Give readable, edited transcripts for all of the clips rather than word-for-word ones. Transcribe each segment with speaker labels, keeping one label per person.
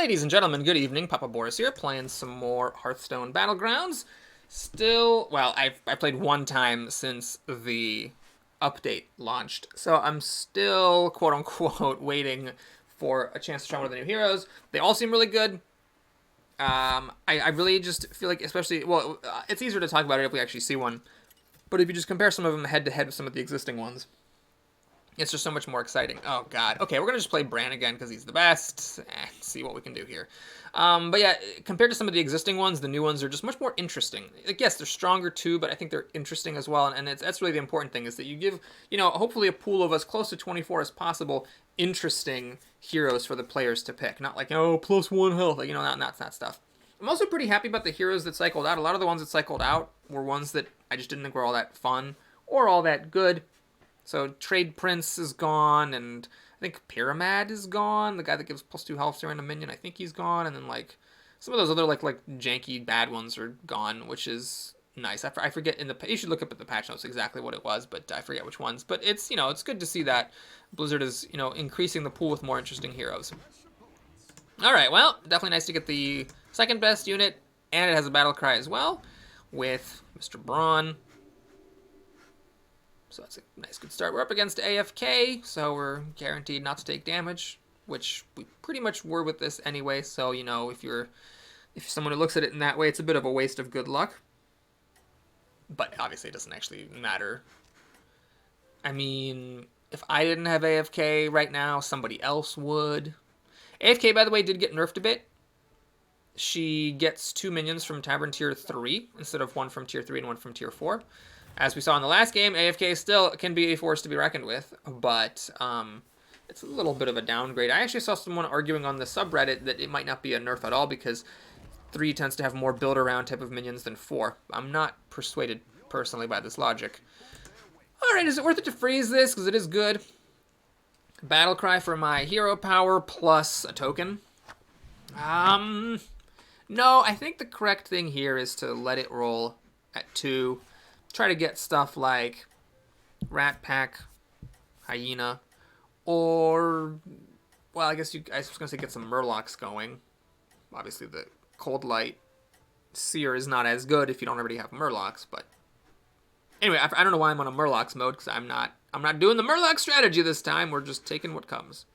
Speaker 1: Ladies and gentlemen, good evening. Papa Boris here, playing some more Hearthstone Battlegrounds. Still, well, I played one time since the update launched, so I'm still, quote-unquote, waiting for a chance to try one of the new heroes. They all seem really good. I really just feel like, especially, well, it's easier to talk about it if we actually see one, but if you just compare some of them head-to-head with some of the existing ones, it's just so much more exciting. Oh, God. Okay, we're going to just play Bran again because he's the best. See what we can do here. But yeah, compared to some of the existing ones, the new ones are just much more interesting. Like, yes, they're stronger too, but I think they're interesting as well. And that's really the important thing, is that you give, hopefully a pool of as close to 24 as possible interesting heroes for the players to pick. Not like, oh, +1 health, not that stuff. I'm also pretty happy about the heroes that cycled out. A lot of the ones that cycled out were ones that I just didn't think were all that fun or all that good. So Trade Prince is gone, and I think Pyramid is gone. The guy that gives +2 health during a minion, I think he's gone. And then like some of those other like janky bad ones are gone, which is nice. I forget you should look up at the patch notes exactly what it was, but I forget which ones. But it's it's good to see that Blizzard is increasing the pool with more interesting heroes. All right, well, definitely nice to get the second best unit, and it has a battle cry as well with Mr. Braun. So that's a nice good start. We're up against AFK, so we're guaranteed not to take damage, which we pretty much were with this anyway. So, if you're someone who looks at it in that way, it's a bit of a waste of good luck. But obviously it doesn't actually matter. I mean, if I didn't have AFK right now, somebody else would. AFK, by the way, did get nerfed a bit. She gets 2 minions from Tavern Tier 3 instead of 1 from Tier 3 and 1 from Tier 4. As we saw in the last game, AFK still can be a force to be reckoned with, but it's a little bit of a downgrade. I actually saw someone arguing on the subreddit that it might not be a nerf at all because 3 tends to have more build-around type of minions than 4. I'm not persuaded, personally, by this logic. Alright, is it worth it to freeze this? Because it is good. Battle cry for my hero power plus a token. No, I think the correct thing here is to let it roll at 2. Try to get stuff like Rat Pack, Hyena, or, well, I was going to say get some Murlocs going. Obviously, the Cold Light Seer is not as good if you don't already have Murlocs, but anyway, I don't know why I'm on a Murlocs mode, because I'm not doing the Murloc strategy this time. We're just taking what comes.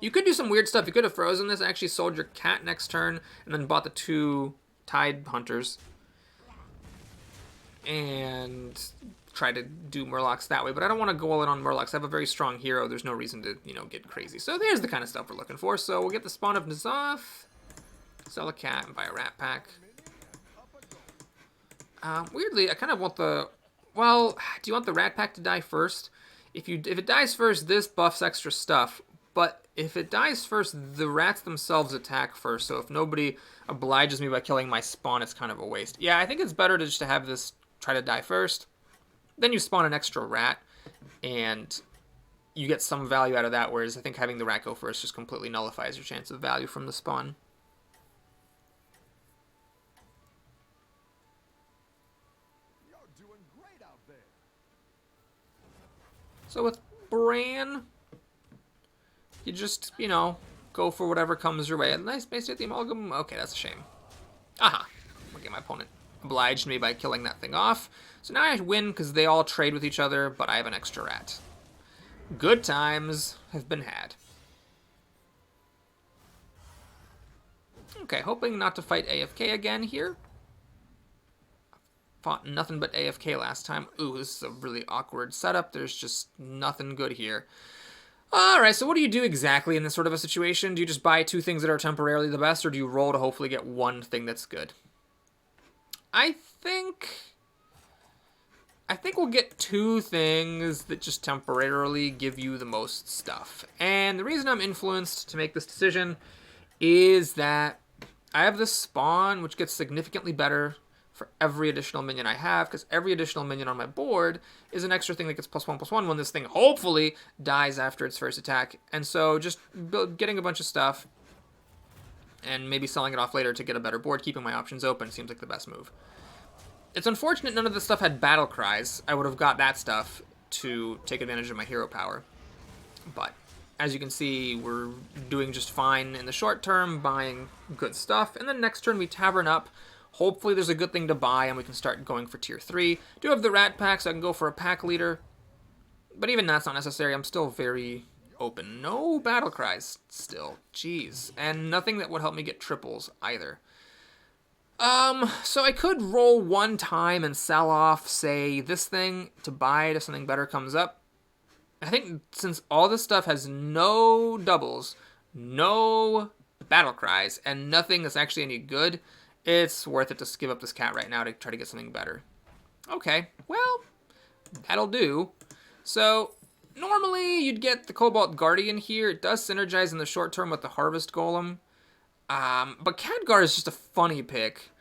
Speaker 1: You could do some weird stuff. You could have frozen this, actually sold your cat next turn, and then bought the 2 Tide Hunters and try to do Murlocs that way. But I don't want to go all in on Murlocs. I have a very strong hero. There's no reason to, get crazy. So there's the kind of stuff we're looking for. So we'll get the Spawn of N'Zoth, sell a cat, and buy a Rat Pack. Weirdly, I kind of want the... Well, do you want the Rat Pack to die first? If it dies first, this buffs extra stuff. But if it dies first, the rats themselves attack first. So if nobody obliges me by killing my spawn, it's kind of a waste. Yeah, I think it's better to have this try to die first. Then you spawn an extra rat, and you get some value out of that, whereas I think having the rat go first just completely nullifies your chance of value from the spawn.
Speaker 2: You're doing great out there.
Speaker 1: So with Bran, you just, go for whatever comes your way. A nice base at the amalgam. Okay, that's a shame. Aha. Okay, my opponent obliged me by killing that thing off. So now I win because they all trade with each other, but I have an extra rat. Good times have been had. Okay, hoping not to fight AFK again here. Fought nothing but AFK last time. Ooh, this is a really awkward setup. There's just nothing good here. Alright, so what do you do exactly in this sort of a situation? Do you just buy 2 things that are temporarily the best, or do you roll to hopefully get 1 thing that's good? I think we'll get 2 things that just temporarily give you the most stuff. And the reason I'm influenced to make this decision is that I have this spawn, which gets significantly better for every additional minion I have, because every additional minion on my board is an extra thing that gets +1/+1 when this thing hopefully dies after its first attack. And so just getting a bunch of stuff and maybe selling it off later to get a better board, keeping my options open, seems like the best move. It's unfortunate none of this stuff had battle cries. I would have got that stuff to take advantage of my hero power. But as you can see, we're doing just fine in the short term, buying good stuff. And then next turn we tavern up. Hopefully there's a good thing to buy and we can start going for tier 3. Do have the rat pack, so I can go for a pack leader. But even that's not necessary. I'm still very open. No battle cries still. Jeez. And nothing that would help me get triples either. So I could roll one time and sell off, say, this thing to buy it if something better comes up. I think since all this stuff has no doubles, no battle cries, and nothing that's actually any good, it's worth it to give up this cat right now to try to get something better. Okay, well, that'll do. So, normally you'd get the Cobalt Guardian here. It does synergize in the short term with the Harvest Golem. But Khadgar is just a funny pick.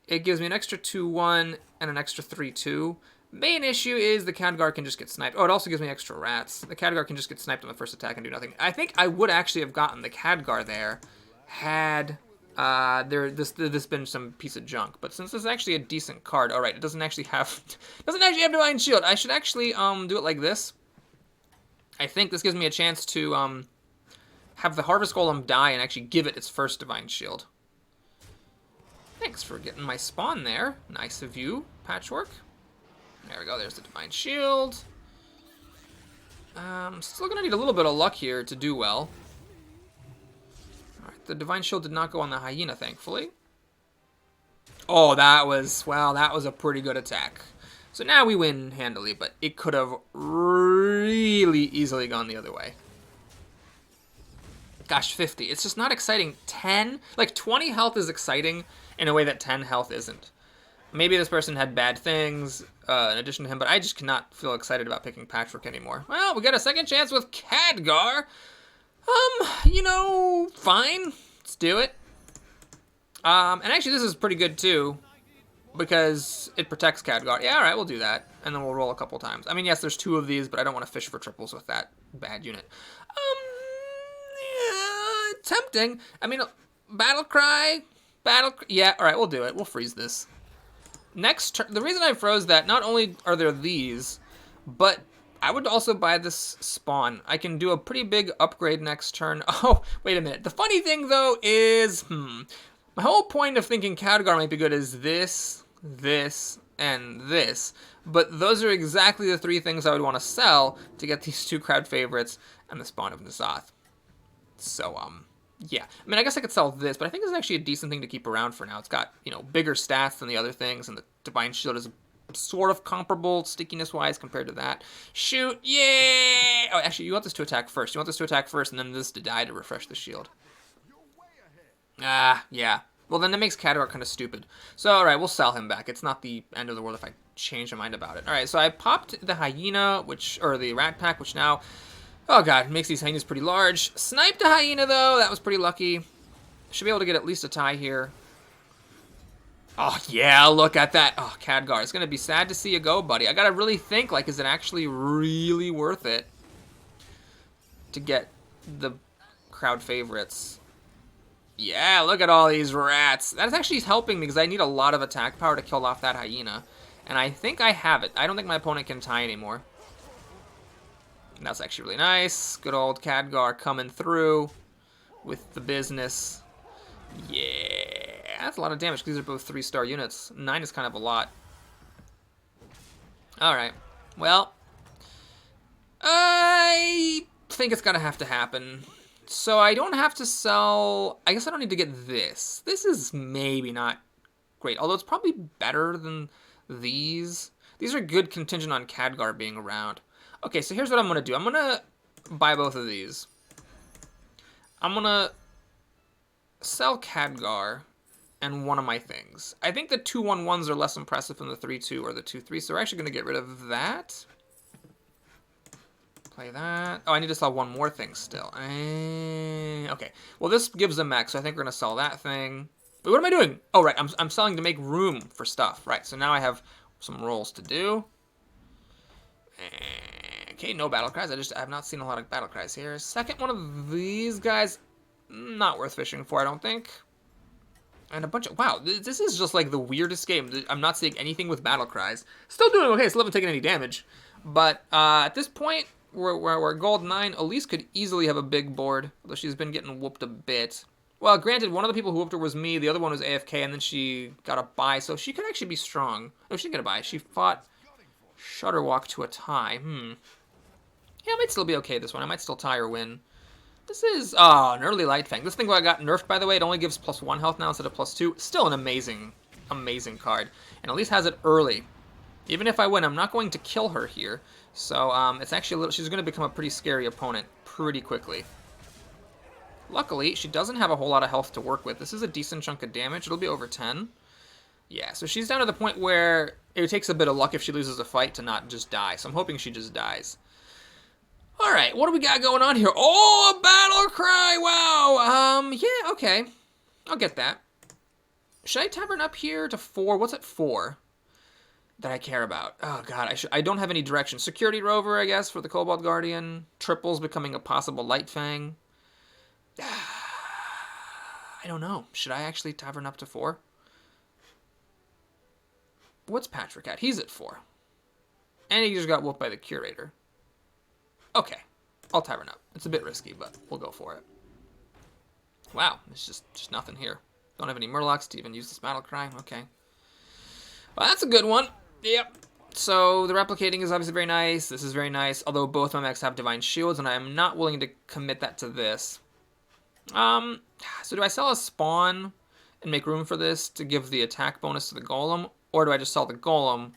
Speaker 1: It gives me an extra 2-1 and an extra 3-2. Main issue is the Khadgar can just get sniped. Oh, it also gives me extra rats. The Khadgar can just get sniped on the first attack and do nothing. I think I would actually have gotten the Khadgar there had this been some piece of junk. But since this is actually a decent card, all right, it doesn't actually have Divine Shield. I should actually do it like this. I think this gives me a chance to have the Harvest Golem die and actually give it its first Divine Shield. Thanks for getting my spawn there. Nice of you, Patchwork. There we go, there's the Divine Shield. Still gonna need a little bit of luck here to do well. Alright, the Divine Shield did not go on the Hyena, thankfully. Oh, that was a pretty good attack. So now we win handily, but it could have really easily gone the other way. Gosh, 50. It's just not exciting. 10? Like, 20 health is exciting in a way that 10 health isn't. Maybe this person had bad things in addition to him, but I just cannot feel excited about picking Patchwork anymore. Well, we got a second chance with Khadgar. You know, fine. Let's do it. And actually, this is pretty good, too, because it protects Khadgar. Yeah, all right, we'll do that. And then we'll roll a couple times. I mean, yes, there's 2 of these, but I don't want to fish for triples with that bad unit. Yeah, tempting. I mean, Battle Cry, yeah, all right, we'll do it. We'll freeze this. Next turn, the reason I froze that, not only are there these, but I would also buy this spawn. I can do a pretty big upgrade next turn. Oh, wait a minute. The funny thing, though, is, my whole point of thinking Khadgar might be good is this, and this. But those are exactly the 3 things I would want to sell to get these 2 crowd favorites and the spawn of N'Zoth. So, yeah. I mean, I guess I could sell this, but I think this is actually a decent thing to keep around for now. It's got, you know, bigger stats than the other things, and the Divine Shield is sort of comparable stickiness-wise compared to that. Shoot! Yay! Oh, actually, you want this to attack first. You want this to attack first, and then this to die to refresh the shield. Ah, yeah. Well, then that makes Khadgar kind of stupid. So, alright, we'll sell him back. It's not the end of the world if I change my mind about it. Alright, so I popped the Hyena, or the Rat Pack, which now... Oh god, makes these hyenas pretty large. Sniped a hyena, though. That was pretty lucky. Should be able to get at least a tie here. Oh, yeah, look at that. Oh, Khadgar. It's going to be sad to see you go, buddy. I got to really think, like, is it actually really worth it to get the crowd favorites? Yeah, look at all these rats. That's actually helping me because I need a lot of attack power to kill off that hyena. And I think I have it. I don't think my opponent can tie anymore. And that's actually really nice. Good old Khadgar coming through with the business. Yeah, that's a lot of damage. These are both 3-star units. 9 is kind of a lot. Alright. Well, I think it's going to have to happen. So I don't have to sell... I guess I don't need to get this. This is maybe not great. Although it's probably better than these. These are good contingent on Khadgar being around. Okay, so here's what I'm going to do. I'm going to buy both of these. I'm going to sell Khadgar and one of my things. I think the 2-1-1s are less impressive than the 3-2 or the 2-3, so we're actually going to get rid of that. Play that. Oh, I need to sell one more thing still. Okay, well, this gives a mech, so I think we're going to sell that thing. Wait, what am I doing? Oh, right, I'm selling to make room for stuff. Right, so now I have some rolls to do. Okay, no battle cries. I have not seen a lot of battle cries here. Second one of these guys, not worth fishing for, I don't think. And a bunch of... Wow, this is just like the weirdest game. I'm not seeing anything with battle cries. Still doing okay, still haven't taken any damage. But at this point, we're gold 9. Elise could easily have a big board, although she's been getting whooped a bit. Well, granted, one of the people who whooped her was me. The other one was AFK, and then she got a bye, so she could actually be strong. Oh, she didn't get a bye. She fought Shutterwalk to a tie. Yeah, I might still be okay this one. I might still tie or win. This is, an early Light Fang. This thing got nerfed, by the way. It only gives +1 health now instead of +2. Still an amazing, amazing card. And at least has it early. Even if I win, I'm not going to kill her here. So, it's actually a little, she's going to become a pretty scary opponent pretty quickly. Luckily, she doesn't have a whole lot of health to work with. This is a decent chunk of damage. It'll be over 10. Yeah, so she's down to the point where it takes a bit of luck if she loses a fight to not just die. So I'm hoping she just dies. All right, what do we got going on here? Oh, a battle cry! Wow. Yeah, okay. I'll get that. Should I tavern up here to 4? What's at 4 that I care about? Oh god, I don't have any direction. Security Rover, I guess, for the Cobalt Guardian. Triples becoming a possible Light Fang. I don't know. Should I actually tavern up to 4? What's Patrick at? He's at 4. And he just got whooped by the Curator. Okay. I'll tavern up. It's a bit risky, but we'll go for it. Wow. There's just nothing here. Don't have any Murlocs to even use this battle cry. Okay. Well, that's a good one. Yep. So the replicating is obviously very nice. This is very nice. Although both my mechs have Divine Shields, and I am not willing to commit that to this. So do I sell a spawn and make room for this to give the attack bonus to the golem? Or do I just sell the golem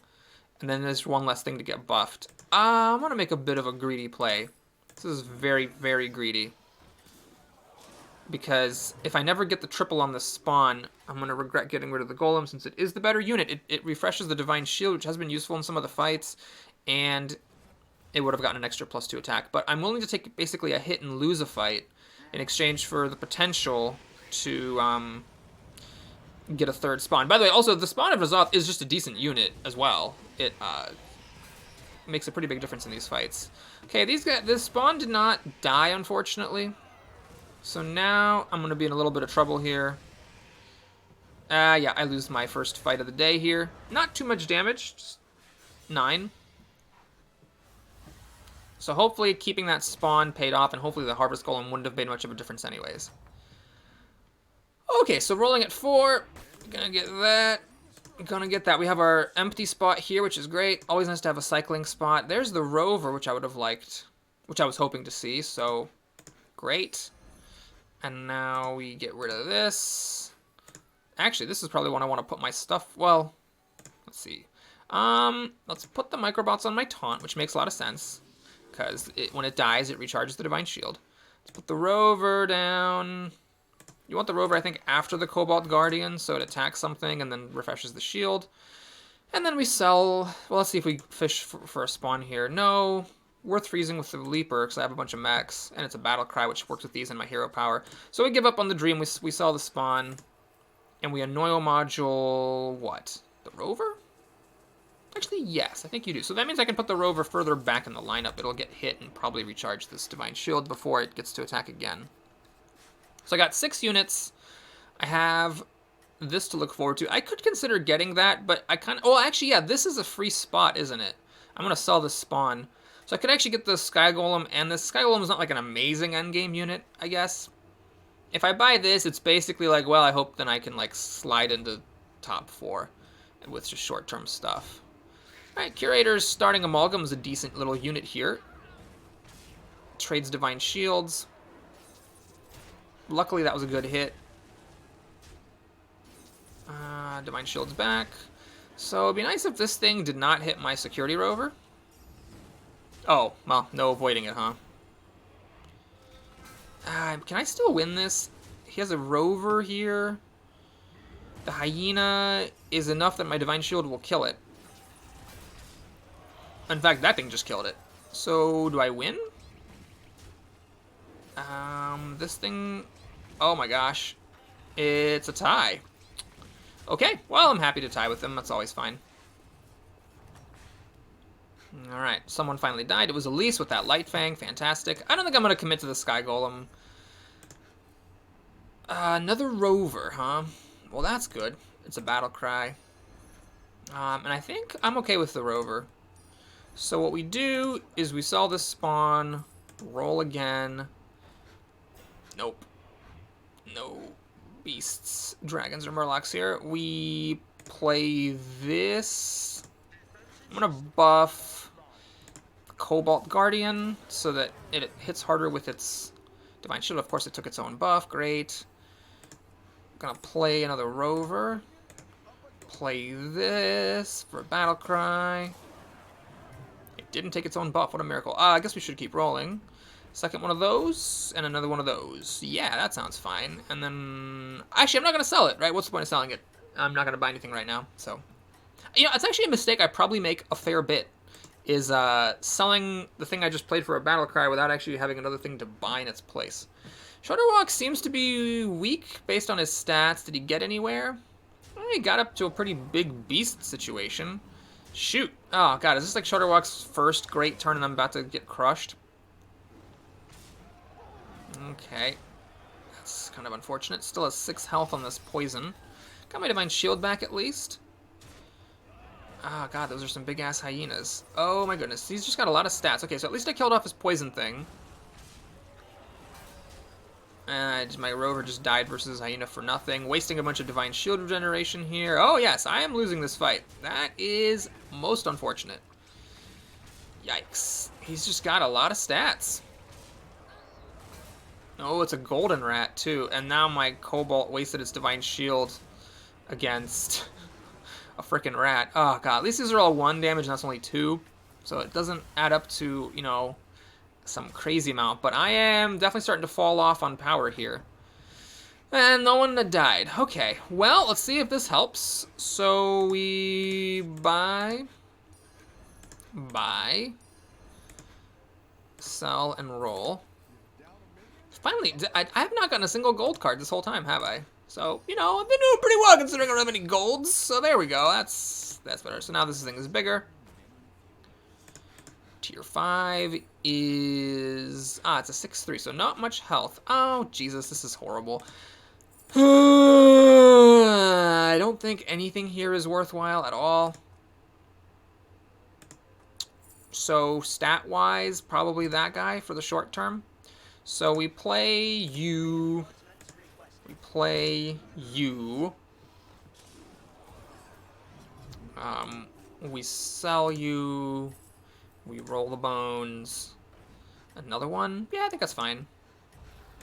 Speaker 1: and then there's one less thing to get buffed? I'm going to make a bit of a greedy play. This is very, very greedy. Because if I never get the triple on the spawn, I'm going to regret getting rid of the golem since it is the better unit. It refreshes the Divine Shield, which has been useful in some of the fights. And it would have gotten an extra +2 attack. But I'm willing to take basically a hit and lose a fight in exchange for the potential to get a third spawn. By the way, also, the spawn of Azoth is just a decent unit as well. It makes a pretty big difference in these fights. Okay, this spawn did not die, unfortunately. So now I'm going to be in a little bit of trouble here. Yeah, I lose my first fight of the day here. Not too much damage, just 9. So hopefully keeping that spawn paid off, and hopefully the Harvest Golem wouldn't have made much of a difference anyways. Okay, so rolling at 4. Gonna get that. Gonna get that. We have our empty spot here, which is great. Always nice to have a cycling spot. There's the Rover, which I would have liked, which I was hoping to see, so great. And now we get rid of this. Actually, this is probably when I want to put my stuff, well, let's see. Let's put the Microbots on my taunt, which makes a lot of sense. Because when it dies, it recharges the Divine Shield. Let's put the Rover down. You want the Rover, I think, after the Cobalt Guardian, so it attacks something and then refreshes the shield. And then we sell... Well, let's see if we fish for a spawn here. No, worth freezing with the Leaper, because I have a bunch of mechs, and it's a Battle Cry, which works with these and my hero power. So we give up on the Dream, we sell the spawn, and we Annoyo module... what? The Rover? Actually, yes, I think you do. So that means I can put the Rover further back in the lineup. It'll get hit and probably recharge this Divine Shield before it gets to attack again. So I got 6 units. I have this to look forward to. I could consider getting that, but I kind of... Oh, actually, yeah, this is a free spot, isn't it? I'm going to sell this spawn. So I could actually get the Sky Golem, and the Sky Golem is not like an amazing endgame unit, I guess. If I buy this, it's basically like, well, I hope then I can like slide into top 4 with just short-term stuff. Alright, Curator's Starting Amalgam is a decent little unit here. Trades Divine Shields. Luckily, that was a good hit. Divine Shield's back. So it'd be nice if this thing did not hit my Security Rover. Oh, well, no avoiding it, huh? Can I still win this? He has a Rover here. The Hyena is enough that my Divine Shield will kill it. In fact, that thing just killed it. So, do I win? This thing... Oh my gosh. It's a tie. Okay, well, I'm happy to tie with them. That's always fine. Alright, someone finally died. It was Elise with that Light Fang. Fantastic. I don't think I'm going to commit to the Sky Golem. Another Rover, huh? Well, that's good. It's a Battle Cry. And I think I'm okay with the Rover. So what we do is we sell this spawn, roll again. Nope. No beasts, dragons, or murlocs here. We play this. I'm gonna buff Cobalt Guardian so that it hits harder with its Divine Shield. Of course, it took its own buff. Great. Gonna play another Rover. Play this for Battle Cry. It didn't take its own buff. What a miracle. I guess we should keep rolling. Second one of those, and another one of those. Yeah, that sounds fine. And then... Actually, I'm not going to sell it, right? What's the point of selling it? I'm not going to buy anything right now, so... You know, it's actually a mistake I probably make a fair bit, is selling the thing I just played for a Battle Cry without actually having another thing to buy in its place. Shudderwalk seems to be weak based on his stats. Did he get anywhere? Well, he got up to a pretty big beast situation. Shoot. Oh, God, is this like Shudderwalk's first great turn and I'm about to get crushed? Okay. That's kind of unfortunate. Still has 6 health on this poison. Got my Divine Shield back at least. Oh, God, those are some big-ass hyenas. Oh, my goodness. He's just got a lot of stats. Okay, so at least I killed off his poison thing. And my Rover just died versus hyena for nothing. Wasting a bunch of Divine Shield regeneration here. Oh, yes, I am losing this fight. That is most unfortunate. Yikes. He's just got a lot of stats. Oh, it's a golden rat, too. And now my Cobalt wasted its Divine Shield against a freaking rat. Oh, God. At least these are all 1 damage, and that's only 2. So it doesn't add up to, you know, some crazy amount. But I am definitely starting to fall off on power here. And no one died. Okay. Well, let's see if this helps. So we buy, sell, and roll. Finally, I have not gotten a single gold card this whole time, have I? So, you know, I've been doing pretty well considering I don't have any golds. So there we go. That's better. So now this thing is bigger. Tier 5 is... it's a 6-3, so not much health. Oh, Jesus, this is horrible. I don't think anything here is worthwhile at all. So, stat-wise, probably that guy for the short term. So we play you. We play you. We sell you. We roll the bones. Another one? Yeah, I think that's fine.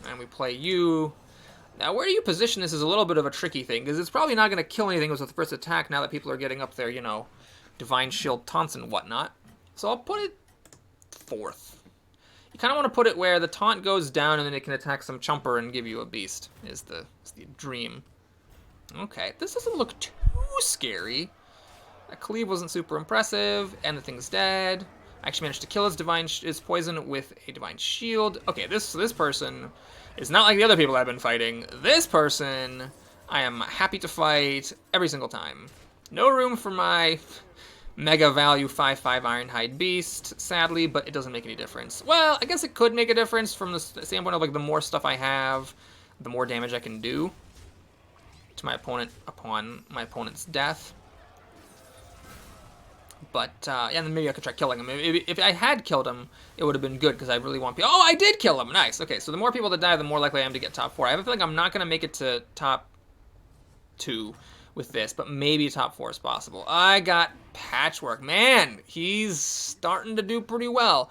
Speaker 1: And we play you. Now, where you position this is a little bit of a tricky thing, because it's probably not going to kill anything with the first attack now that people are getting up their, you know, Divine Shield taunts and whatnot. So I'll put it 4th. You kind of want to put it where the taunt goes down and then it can attack some chumper and give you a beast, is the dream. Okay, this doesn't look too scary. That cleave wasn't super impressive, and the thing's dead. I actually managed to kill his poison with a Divine Shield. Okay, this person is not like the other people I've been fighting. This person, I am happy to fight every single time. No room for my mega value 5/5 Ironhide Beast, sadly, but it doesn't make any difference. Well, I guess it could make a difference from the standpoint of like the more stuff I have, the more damage I can do to my opponent upon my opponent's death. But, yeah, and then maybe I could try killing him. If I had killed him, it would have been good, because I really want people... Oh, I did kill him! Nice. Okay, so the more people that die, the more likely I am to get top 4. I have a feeling I'm not going to make it to top 2 with this, but maybe top 4 is possible. I got Patchwork. Man, he's starting to do pretty well.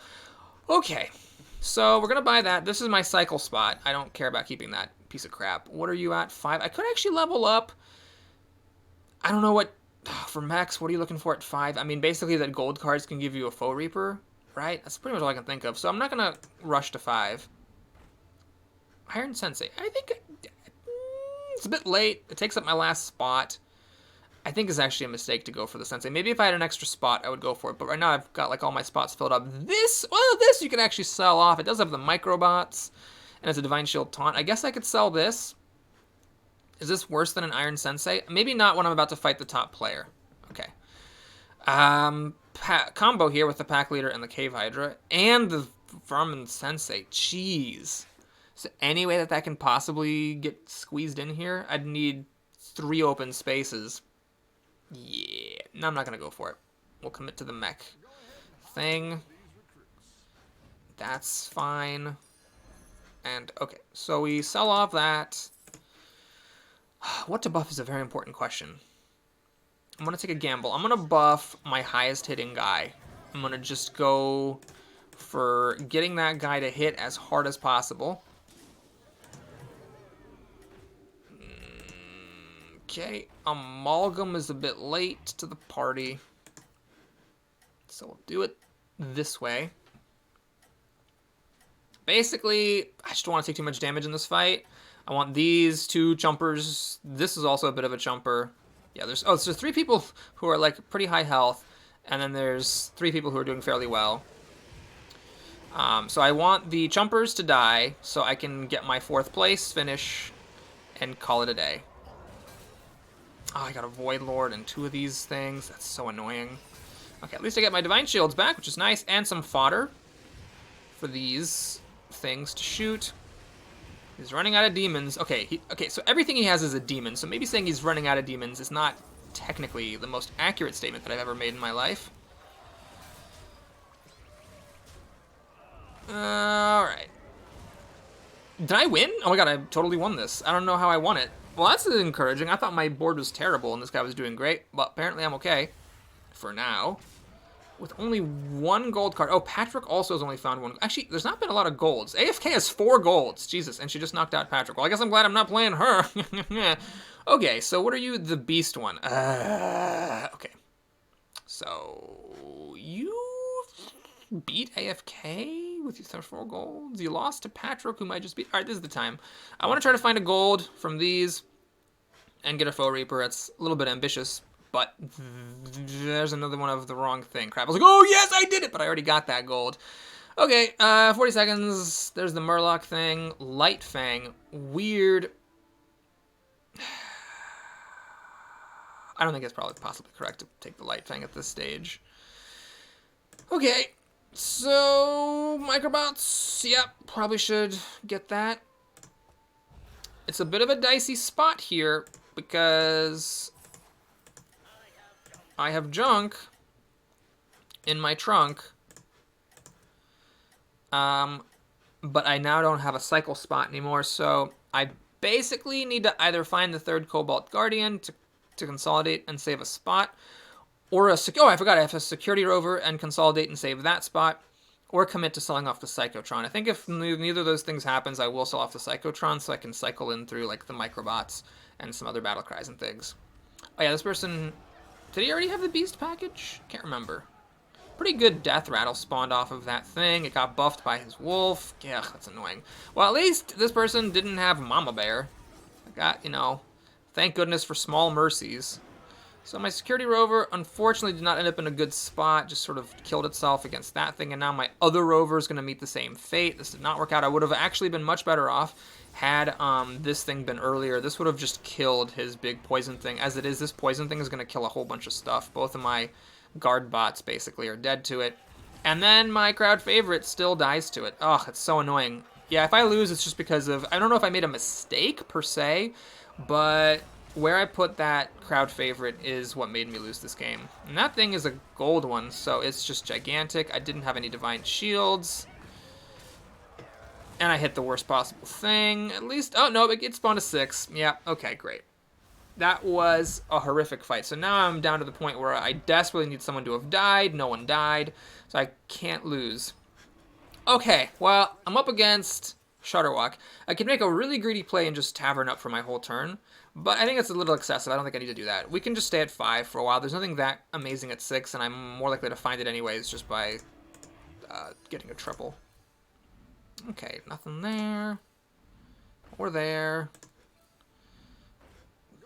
Speaker 1: Okay, so we're going to buy that. This is my cycle spot. I don't care about keeping that piece of crap. What are you at? 5? I could actually level up. I don't know what... For MECHS, what are you looking for at 5? I mean, basically that gold cards can give you a Foe Reaper, right? That's pretty much all I can think of. So I'm not going to rush to 5. Iron Sensei. I think it's a bit late. It takes up my last spot. I think it's actually a mistake to go for the Sensei. Maybe if I had an extra spot, I would go for it. But right now I've got like all my spots filled up. This you can actually sell off. It does have the microbots, and it's a Divine Shield taunt. I guess I could sell this. Is this worse than an Iron Sensei? Maybe not when I'm about to fight the top player. Okay. Combo here with the Pack Leader and the Cave Hydra and the Vermin Sensei. Jeez. Is there any way that can possibly get squeezed in here? I'd need 3 open spaces. Yeah. No, I'm not going to go for it. We'll commit to the mech thing. That's fine. And, okay, so we sell off that. What to buff is a very important question. I'm going to take a gamble. I'm going to buff my highest hitting guy. I'm going to just go for getting that guy to hit as hard as possible. Okay, Amalgam is a bit late to the party. So we'll do it this way. Basically, I just don't want to take too much damage in this fight. I want these two jumpers. This is also a bit of a jumper. Yeah, there's so 3 people who are like pretty high health, and then there's 3 people who are doing fairly well. So I want the jumpers to die so I can get my 4th place finish and call it a day. Oh, I got a Void Lord and 2 of these things. That's so annoying. Okay, at least I get my Divine Shields back, which is nice, and some fodder for these things to shoot. He's running out of demons. Okay, so everything he has is a demon, so maybe saying he's running out of demons is not technically the most accurate statement that I've ever made in my life. Alright. Did I win? Oh my god, I totally won this. I don't know how I won it. Well, that's encouraging. I thought my board was terrible and this guy was doing great, but apparently I'm okay. For now. With only 1 gold card. Oh, Patrick also has only found 1. Actually, there's not been a lot of golds. AFK has 4 golds. Jesus, and she just knocked out Patrick. Well, I guess I'm glad I'm not playing her. Okay, so what are you? The beast one. Okay. So, you beat AFK with your 4 golds. You lost to Patrick, who might just beat... Alright, this is the time. I want to try to find a gold from these and get a Foe Reaper. It's a little bit ambitious, but there's another one of the wrong thing. Crap, I was like, oh yes, I did it, but I already got that gold. Okay, 40 seconds. There's the Murloc thing. Light Fang. Weird. I don't think it's probably possibly correct to take the Light Fang at this stage. Okay, so Microbots. Yep, probably should get that. It's a bit of a dicey spot here because I have junk in my trunk, but I now don't have a cycle spot anymore, so I basically need to either find the 3rd Cobalt Guardian to consolidate and save a spot, or oh, I forgot, I have a Security Rover and consolidate and save that spot, or commit to selling off the Psychotron. I think if neither of those things happens, I will sell off the Psychotron so I can cycle in through like the Microbots and some other battle cries and things. Oh yeah, this person... Did he already have the Beast package? Can't remember. Pretty good Death Rattle spawned off of that thing. It got buffed by his wolf. Yeah, that's annoying. Well, at least this person didn't have Mama Bear. I got, you know, thank goodness for small mercies. So my Security Rover, unfortunately, did not end up in a good spot. Just sort of killed itself against that thing. And now my other Rover is going to meet the same fate. This did not work out. I would have actually been much better off had this thing been earlier. This would have just killed his big poison thing. As it is, this poison thing is going to kill a whole bunch of stuff. Both of my guard bots, basically, are dead to it. And then my crowd favorite still dies to it. Ugh, it's so annoying. Yeah, if I lose, it's just because of... I don't know if I made a mistake, per se, but where I put that crowd favorite is what made me lose this game. And that thing is a gold one, so it's just gigantic. I didn't have any divine shields. And I hit the worst possible thing. At least... Oh, no, it spawned a 6. Yeah, okay, great. That was a horrific fight. So now I'm down to the point where I desperately need someone to have died. No one died, so I can't lose. Okay, well, I'm up against Shutterwalk. I can make a really greedy play and just tavern up for my whole turn, but I think it's a little excessive. I don't think I need to do that. We can just stay at 5 for a while. There's nothing that amazing at 6, and I'm more likely to find it anyways just by getting a triple. Okay, nothing there. Or there.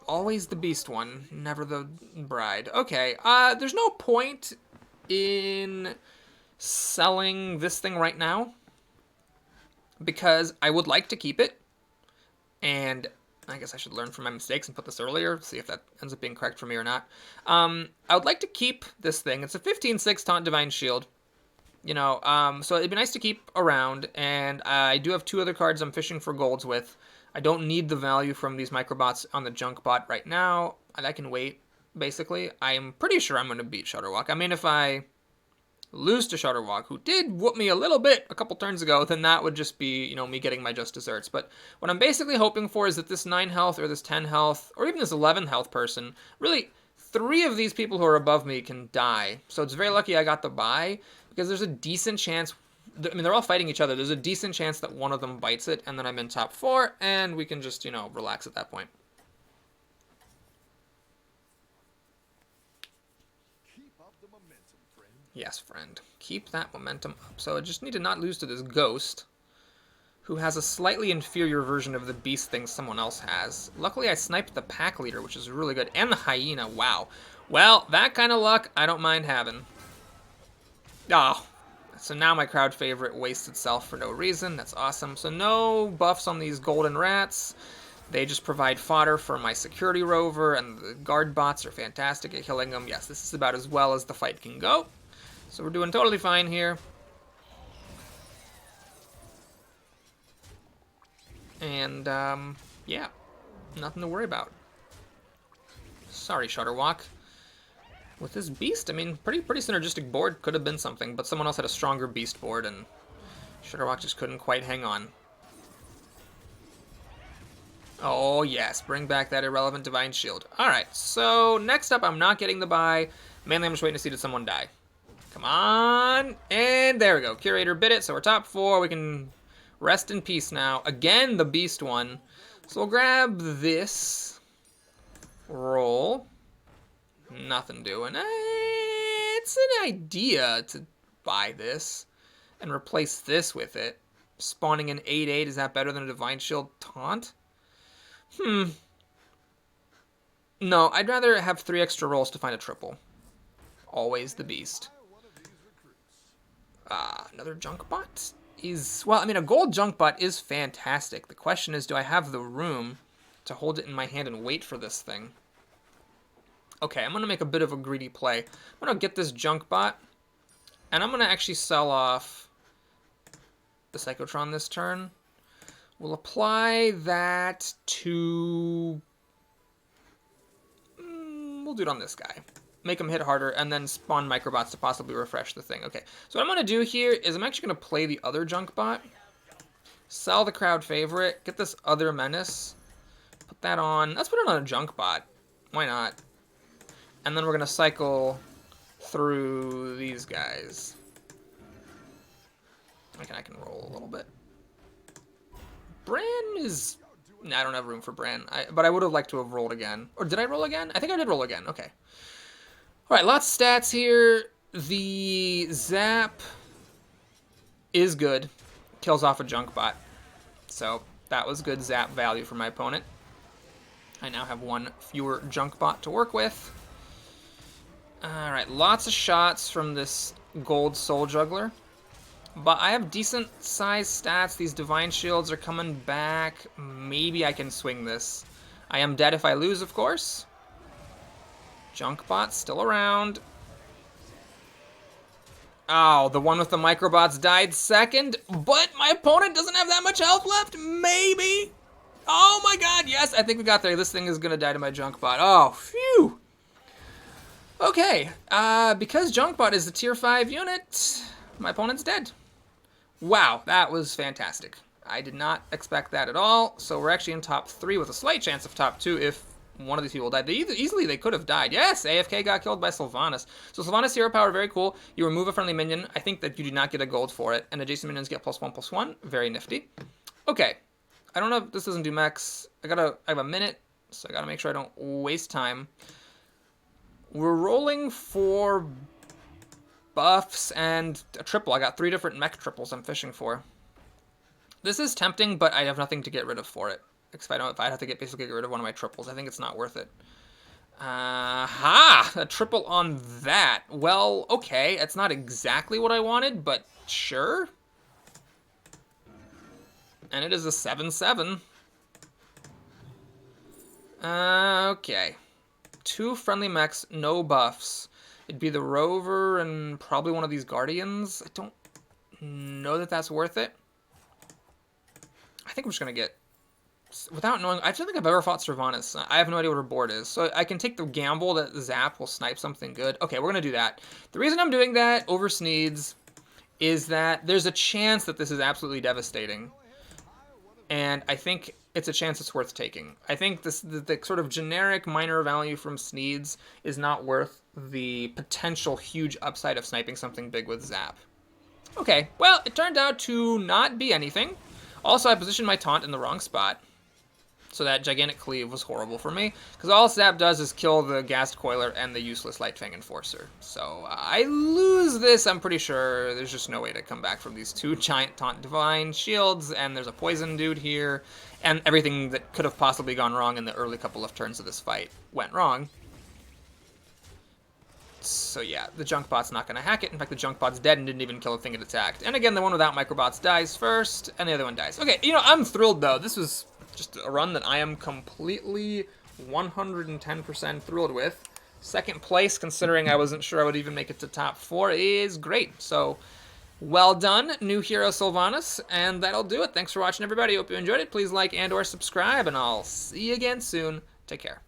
Speaker 1: Always the beast one, never the bride. Okay, there's no point in selling this thing right now because I would like to keep it, and I guess I should learn from my mistakes and put this earlier, see if that ends up being correct for me or not. I would like to keep this thing. It's a 15/6 Taunt Divine Shield. You know, so it'd be nice to keep around, and I do have 2 other cards I'm fishing for golds with. I don't need the value from these Microbots on the junk bot right now. I can wait, basically. I'm pretty sure I'm going to beat Shutterwalk. I mean, if I lose to Shutterwalk, who did whoop me a little bit a couple turns ago, then that would just be, me getting my just desserts. But what I'm basically hoping for is that this 9 health or this 10 health or even this 11 health person, really 3 of these people who are above me can die. So it's very lucky I got the bye, because there's a decent chance, I mean, they're all fighting each other. There's a decent chance that one of them bites it, and then I'm in top 4, and we can just, relax at that point.
Speaker 2: Keep up the momentum, friend.
Speaker 1: Yes, friend. Keep that momentum up. So I just need to not lose to this ghost, who has a slightly inferior version of the beast thing someone else has. Luckily, I sniped the pack leader, which is really good, and the hyena. Wow. Well, that kind of luck I don't mind having. Oh, so now my crowd favorite wastes itself for no reason. That's awesome. So no buffs on these golden rats. They just provide fodder for my security rover, and the guard bots are fantastic at killing them. Yes, this is about as well as the fight can go. So we're doing totally fine here. And, yeah, nothing to worry about. Sorry, Shutterwalk. With this beast, I mean, pretty synergistic board. Could have been something, but someone else had a stronger beast board, and Shutterwalk just couldn't quite hang on. Oh, yes, bring back that irrelevant Divine Shield. Alright, so next up, I'm not getting the bye. Mainly, I'm just waiting to see did someone die. Come on, and there we go. Curator bit it, so we're top 4. We can rest in peace now. Again, the beast one. So we'll grab this. Roll. Nothing doing. It's an idea to buy this and replace this with it. Spawning an 8/8, is that better than a Divine Shield taunt? No, I'd rather have 3 extra rolls to find a triple. Always the beast. Another junk bot is, well, I mean, a gold junk bot is fantastic. The question is, do I have the room to hold it in my hand and wait for this thing? Okay, I'm going to make a bit of a greedy play. I'm going to get this junk bot, and I'm going to actually sell off the Psychotron this turn. We'll apply that to... we'll do it on this guy. Make him hit harder, and then spawn microbots to possibly refresh the thing. Okay, so what I'm going to do here is I'm actually going to play the other junk bot, sell the crowd favorite, get this other menace, put that on. Let's put it on a junk bot. Why not? And then we're going to cycle through these guys. I can roll a little bit. Bran is... Nah, I don't have room for Bran. But I would have liked to have rolled again. Or did I roll again? I think I did roll again. Okay. Alright, lots of stats here. The Zap is good. Kills off a junk bot. So that was good Zap value for my opponent. I now have 1 fewer junk bot to work with. Alright, lots of shots from this gold soul juggler. But I have decent sized stats. These divine shields are coming back. Maybe I can swing this. I am dead if I lose, of course. Junk bot's still around. Oh, the one with the microbots died second, but my opponent doesn't have that much health left. Maybe. Oh my god, yes, I think we got there. This thing is gonna die to my junk bot. Oh, phew. Okay, because Junkbot is a tier 5 unit, my opponent's dead. Wow, that was fantastic. I did not expect that at all, so we're actually in top 3 with a slight chance of top 2 if one of these people died. Easily they could have died. Yes, AFK got killed by Sylvanas. So Sylvanas hero power, very cool. You remove a friendly minion. I think that you do not get a gold for it, and adjacent minions get +1/+1. Very nifty. Okay, I don't know if this doesn't do MECHS. I have a minute, so I gotta make sure I don't waste time. We're rolling for buffs and a triple. I got 3 different mech triples I'm fishing for. This is tempting, but I have nothing to get rid of for it. If I have to basically get rid of one of my triples, I think it's not worth it. A triple on that. Well, okay, it's not exactly what I wanted, but sure. And it is a 7/7. Okay. 2 friendly mechs, no buffs. It'd be the Rover and probably one of these Guardians. I don't know that that's worth it. I think we're just going to get without knowing, I don't think I've ever fought Sylvanas. I have no idea what her board is. So I can take the gamble that Zap will snipe something good. Okay, we're going to do that. The reason I'm doing that over Sneeds is that there's a chance that this is absolutely devastating. And I think it's a chance it's worth taking. I think the sort of generic minor value from Sneeds is not worth the potential huge upside of sniping something big with Zap. Okay, well, it turned out to not be anything. Also, I positioned my taunt in the wrong spot. So that Gigantic Cleave was horrible for me, because all Zap does is kill the Ghast Coiler and the useless Light Fang Enforcer. So I lose this, I'm pretty sure. There's just no way to come back from these two giant Taunt Divine shields, and there's a Poison dude here, and everything that could have possibly gone wrong in the early couple of turns of this fight went wrong. So yeah, the Junk Bot's not going to hack it. In fact, the Junk Bot's dead and didn't even kill a thing it attacked. And again, the one without Microbots dies first, and the other one dies. Okay, I'm thrilled, though. This was just a run that I am completely 110% thrilled with. Second place, considering I wasn't sure I would even make it to top 4, is great. So, well done, new hero Sylvanas, and that'll do it. Thanks for watching, everybody. Hope you enjoyed it. Please like and or subscribe, and I'll see you again soon. Take care.